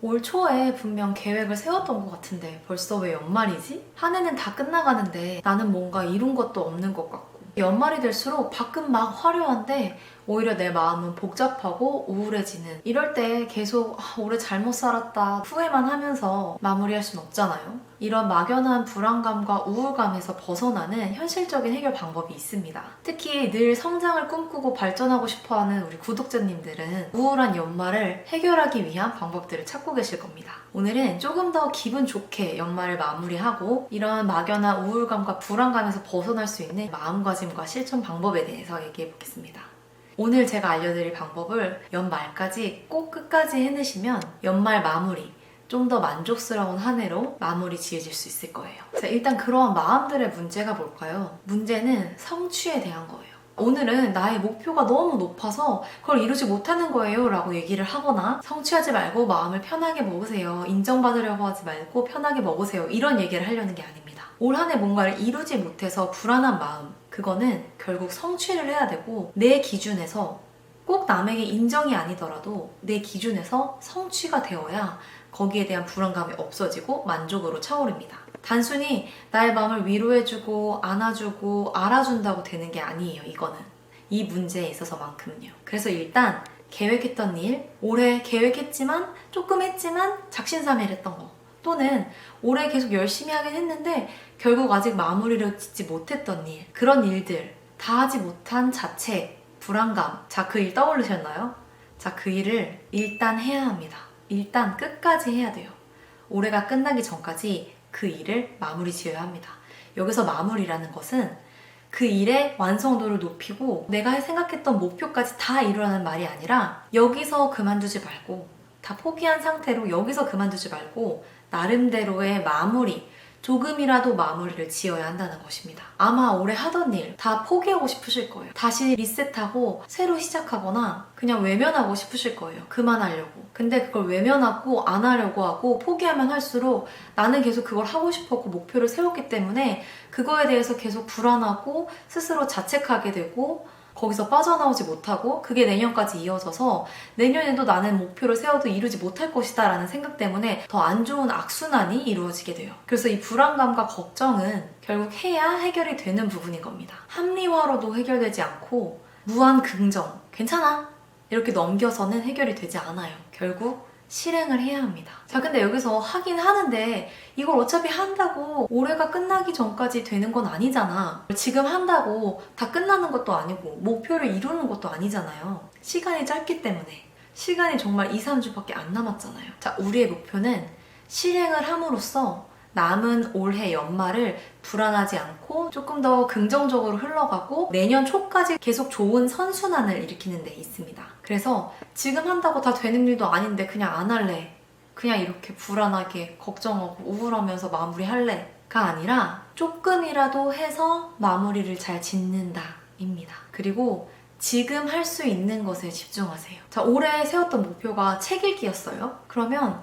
올 초에 분명 계획을 세웠던 것 같은데 벌써 왜 연말이지? 한 해는 다 끝나가는데 나는 뭔가 이룬 것도 없는 것 같고 연말이 될수록 밖은 막 화려한데 오히려 내 마음은 복잡하고 우울해지는 이럴 때 계속 올해 잘못 살았다 후회만 하면서 마무리할 순 없잖아요. 이런 막연한 불안감과 우울감에서 벗어나는 현실적인 해결 방법이 있습니다. 특히 늘 성장을 꿈꾸고 발전하고 싶어하는 우리 구독자님들은 우울한 연말을 해결하기 위한 방법들을 찾고 계실 겁니다. 오늘은 조금 더 기분 좋게 연말을 마무리하고 이런 막연한 우울감과 불안감에서 벗어날 수 있는 마음가짐과 실천 방법에 대해서 얘기해 보겠습니다. 오늘 제가 알려드릴 방법을 연말까지 꼭 끝까지 해내시면 연말 마무리, 좀 더 만족스러운 한 해로 마무리 지으실 수 있을 거예요. 자, 일단 그러한 마음들의 문제가 뭘까요? 문제는 성취에 대한 거예요. 오늘은 나의 목표가 너무 높아서 그걸 이루지 못하는 거예요 라고 얘기를 하거나 성취하지 말고 마음을 편하게 먹으세요. 인정받으려고 하지 말고 편하게 먹으세요. 이런 얘기를 하려는 게 아닙니다. 올 한 해 뭔가를 이루지 못해서 불안한 마음, 그거는 결국 성취를 해야 되고 내 기준에서 꼭 남에게 인정이 아니더라도 내 기준에서 성취가 되어야 거기에 대한 불안감이 없어지고 만족으로 차오릅니다. 단순히 나의 마음을 위로해주고 안아주고 알아준다고 되는 게 아니에요. 이거는 이 문제에 있어서만큼은요. 그래서 일단 계획했던 일, 올해 계획했지만 조금 했지만 작심삼일했던 거, 또는 올해 계속 열심히 하긴 했는데 결국 아직 마무리를 짓지 못했던 일, 그런 일들 다 하지 못한 자체 불안감. 자, 그 일 떠오르셨나요? 자, 그 일을 일단 해야 합니다. 일단 끝까지 해야 돼요. 올해가 끝나기 전까지 그 일을 마무리 지어야 합니다. 여기서 마무리라는 것은 그 일의 완성도를 높이고 내가 생각했던 목표까지 다 이루라는 말이 아니라 여기서 그만두지 말고, 다 포기한 상태로 여기서 그만두지 말고 나름대로의 마무리, 조금이라도 마무리를 지어야 한다는 것입니다. 아마 올해 하던 일 다 포기하고 싶으실 거예요. 다시 리셋하고 새로 시작하거나 그냥 외면하고 싶으실 거예요. 그만하려고. 근데 그걸 외면하고 안 하려고 하고 포기하면 할수록 나는 계속 그걸 하고 싶었고 목표를 세웠기 때문에 그거에 대해서 계속 불안하고 스스로 자책하게 되고 거기서 빠져나오지 못하고 그게 내년까지 이어져서 내년에도 나는 목표를 세워도 이루지 못할 것이다 라는 생각 때문에 더 안 좋은 악순환이 이루어지게 돼요. 그래서 이 불안감과 걱정은 결국 해야 해결이 되는 부분인 겁니다. 합리화로도 해결되지 않고 무한 긍정, 괜찮아 이렇게 넘겨서는 해결이 되지 않아요. 결국 실행을 해야 합니다. 자, 근데 여기서 하긴 하는데 이걸 어차피 한다고 올해가 끝나기 전까지 되는 건 아니잖아. 지금 한다고 다 끝나는 것도 아니고 목표를 이루는 것도 아니잖아요. 시간이 짧기 때문에. 시간이 정말 2, 3주밖에 안 남았잖아요. 자, 우리의 목표는 실행을 함으로써 남은 올해 연말을 불안하지 않고 조금 더 긍정적으로 흘러가고 내년 초까지 계속 좋은 선순환을 일으키는 데 있습니다. 그래서 지금 한다고 다 되는 일도 아닌데 그냥 안 할래, 그냥 이렇게 불안하게 걱정하고 우울하면서 마무리할래가 아니라 조금이라도 해서 마무리를 잘 짓는다 입니다. 그리고 지금 할 수 있는 것에 집중하세요. 자, 올해 세웠던 목표가 책 읽기였어요. 그러면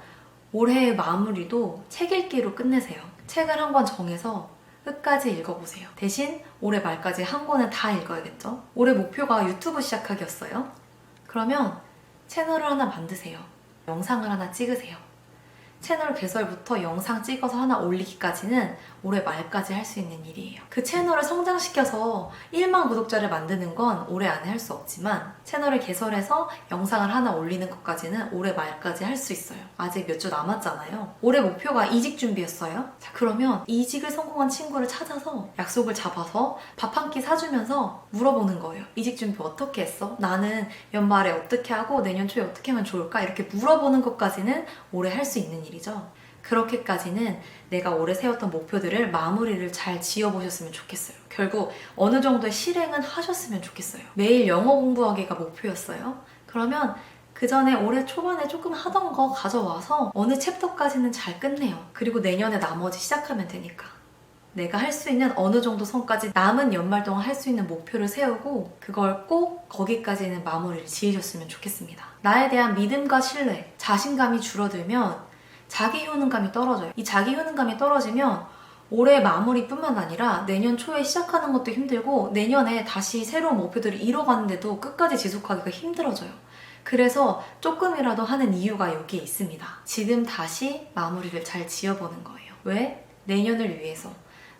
올해의 마무리도 책 읽기로 끝내세요. 책을 한 권 정해서 끝까지 읽어보세요. 대신 올해 말까지 한 권은 다 읽어야겠죠? 올해 목표가 유튜브 시작하기였어요. 그러면 채널을 하나 만드세요. 영상을 하나 찍으세요. 채널 개설부터 영상 찍어서 하나 올리기까지는 올해 말까지 할 수 있는 일이에요. 그 채널을 성장시켜서 1만 구독자를 만드는 건 올해 안에 할 수 없지만 채널을 개설해서 영상을 하나 올리는 것까지는 올해 말까지 할 수 있어요. 아직 몇 주 남았잖아요. 올해 목표가 이직 준비였어요. 자, 그러면 이직을 성공한 친구를 찾아서 약속을 잡아서 밥 한 끼 사주면서 물어보는 거예요. 이직 준비 어떻게 했어? 나는 연말에 어떻게 하고 내년 초에 어떻게 하면 좋을까? 이렇게 물어보는 것까지는 올해 할 수 있는 일이죠. 그렇게까지는 내가 올해 세웠던 목표들을 마무리를 잘 지어보셨으면 좋겠어요. 결국 어느 정도의 실행은 하셨으면 좋겠어요. 매일 영어 공부하기가 목표였어요. 그러면 그 전에 올해 초반에 조금 하던 거 가져와서 어느 챕터까지는 잘 끝내요. 그리고 내년에 나머지 시작하면 되니까. 내가 할 수 있는 어느 정도 선까지 남은 연말 동안 할 수 있는 목표를 세우고 그걸 꼭 거기까지는 마무리를 지으셨으면 좋겠습니다. 나에 대한 믿음과 신뢰, 자신감이 줄어들면 자기 효능감이 떨어져요. 이 자기 효능감이 떨어지면 올해 마무리뿐만 아니라 내년 초에 시작하는 것도 힘들고 내년에 다시 새로운 목표들을 이뤄가는데도 끝까지 지속하기가 힘들어져요. 그래서 조금이라도 하는 이유가 여기에 있습니다. 지금 다시 마무리를 잘 지어보는 거예요. 왜? 내년을 위해서.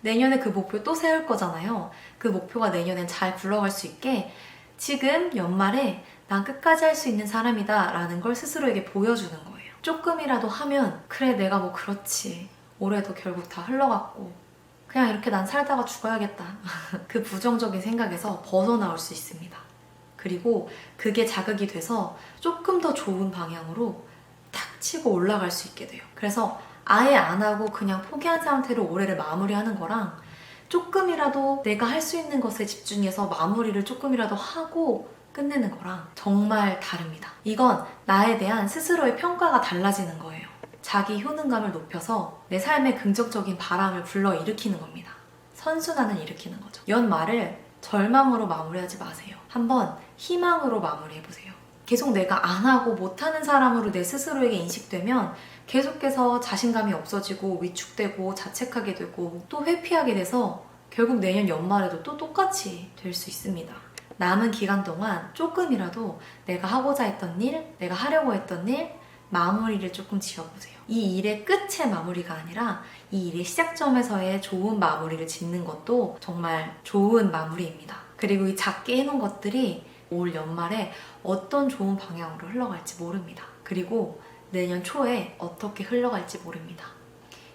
내년에 그 목표 또 세울 거잖아요. 그 목표가 내년엔 잘 굴러갈 수 있게 지금 연말에 난 끝까지 할 수 있는 사람이다 라는 걸 스스로에게 보여주는 거예요. 조금이라도 하면 그래 내가 뭐 그렇지. 올해도 결국 다 흘러갔고 그냥 이렇게 난 살다가 죽어야겠다. 그 부정적인 생각에서 벗어나올 수 있습니다. 그리고 그게 자극이 돼서 조금 더 좋은 방향으로 탁 치고 올라갈 수 있게 돼요. 그래서 아예 안 하고 그냥 포기한 상태로 올해를 마무리하는 거랑 조금이라도 내가 할 수 있는 것에 집중해서 마무리를 조금이라도 하고 끝내는 거랑 정말 다릅니다. 이건 나에 대한 스스로의 평가가 달라지는 거예요. 자기 효능감을 높여서 내 삶에 긍정적인 바람을 불러일으키는 겁니다. 선순환을 일으키는 거죠. 연말을 절망으로 마무리하지 마세요. 한번 희망으로 마무리해보세요. 계속 내가 안 하고 못하는 사람으로 내 스스로에게 인식되면 계속해서 자신감이 없어지고 위축되고 자책하게 되고 또 회피하게 돼서 결국 내년 연말에도 또 똑같이 될 수 있습니다. 남은 기간 동안 조금이라도 내가 하고자 했던 일, 내가 하려고 했던 일, 마무리를 조금 지어보세요. 이 일의 끝의 마무리가 아니라 이 일의 시작점에서의 좋은 마무리를 짓는 것도 정말 좋은 마무리입니다. 그리고 이 작게 해놓은 것들이 올 연말에 어떤 좋은 방향으로 흘러갈지 모릅니다. 그리고 내년 초에 어떻게 흘러갈지 모릅니다.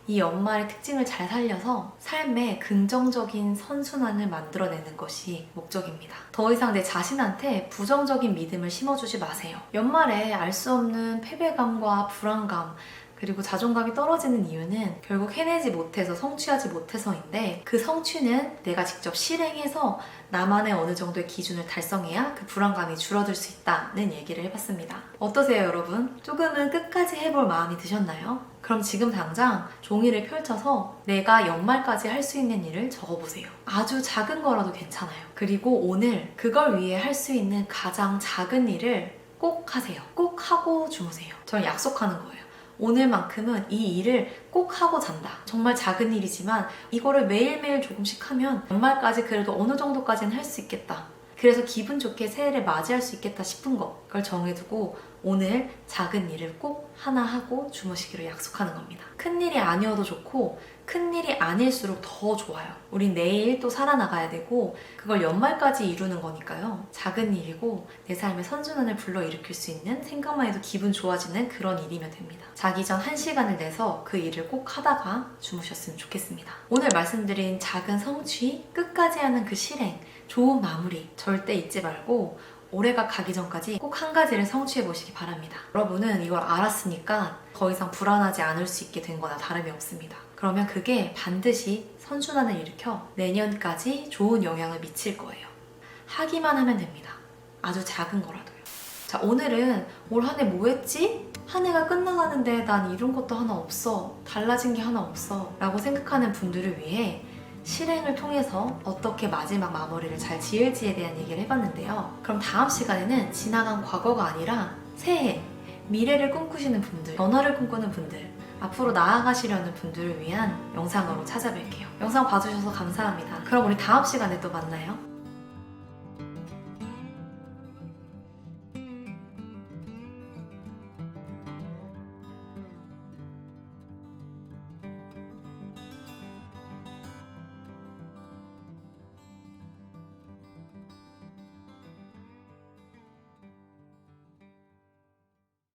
이 연말의 특징을 잘 살려서 삶에 긍정적인 선순환을 만들어내는 것이 목적입니다. 더 이상 내 자신한테 부정적인 믿음을 심어주지 마세요. 연말에 알 수 없는 패배감과 불안감 그리고 자존감이 떨어지는 이유는 결국 해내지 못해서 성취하지 못해서인데 그 성취는 내가 직접 실행해서 나만의 어느 정도의 기준을 달성해야 그 불안감이 줄어들 수 있다는 얘기를 해봤습니다. 어떠세요 여러분? 조금은 끝까지 해볼 마음이 드셨나요? 그럼 지금 당장 종이를 펼쳐서 내가 연말까지 할 수 있는 일을 적어보세요. 아주 작은 거라도 괜찮아요. 그리고 오늘 그걸 위해 할 수 있는 가장 작은 일을 꼭 하세요. 꼭 하고 주무세요. 저는 약속하는 거예요. 오늘만큼은 이 일을 꼭 하고 잔다. 정말 작은 일이지만 이거를 매일매일 조금씩 하면 연말까지 그래도 어느 정도까지는 할 수 있겠다. 그래서 기분 좋게 새해를 맞이할 수 있겠다 싶은 걸 정해두고 오늘 작은 일을 꼭 하나 하고 주무시기로 약속하는 겁니다. 큰일이 아니어도 좋고 큰일이 아닐수록 더 좋아요. 우린 내일 또 살아나가야 되고 그걸 연말까지 이루는 거니까요. 작은 일이고 내 삶의 선순환을 불러일으킬 수 있는 생각만 해도 기분 좋아지는 그런 일이면 됩니다. 자기 전 1시간을 내서 그 일을 꼭 하다가 주무셨으면 좋겠습니다. 오늘 말씀드린 작은 성취, 끝까지 하는 그 실행, 좋은 마무리 절대 잊지 말고 올해가 가기 전까지 꼭 한 가지를 성취해 보시기 바랍니다. 여러분은 이걸 알았으니까 더 이상 불안하지 않을 수 있게 된 거나 다름이 없습니다. 그러면 그게 반드시 선순환을 일으켜 내년까지 좋은 영향을 미칠 거예요. 하기만 하면 됩니다. 아주 작은 거라도요. 자, 오늘은 올 한 해 뭐 했지? 한 해가 끝나가는데 난 이룬 것도 하나 없어. 달라진 게 하나 없어. 라고 생각하는 분들을 위해 실행을 통해서 어떻게 마지막 마무리를 잘 지을지에 대한 얘기를 해봤는데요. 그럼 다음 시간에는 지나간 과거가 아니라 새해, 미래를 꿈꾸시는 분들, 변화를 꿈꾸는 분들, 앞으로 나아가시려는 분들을 위한 영상으로 찾아뵐게요. 영상 봐주셔서 감사합니다. 그럼 우리 다음 시간에 또 만나요.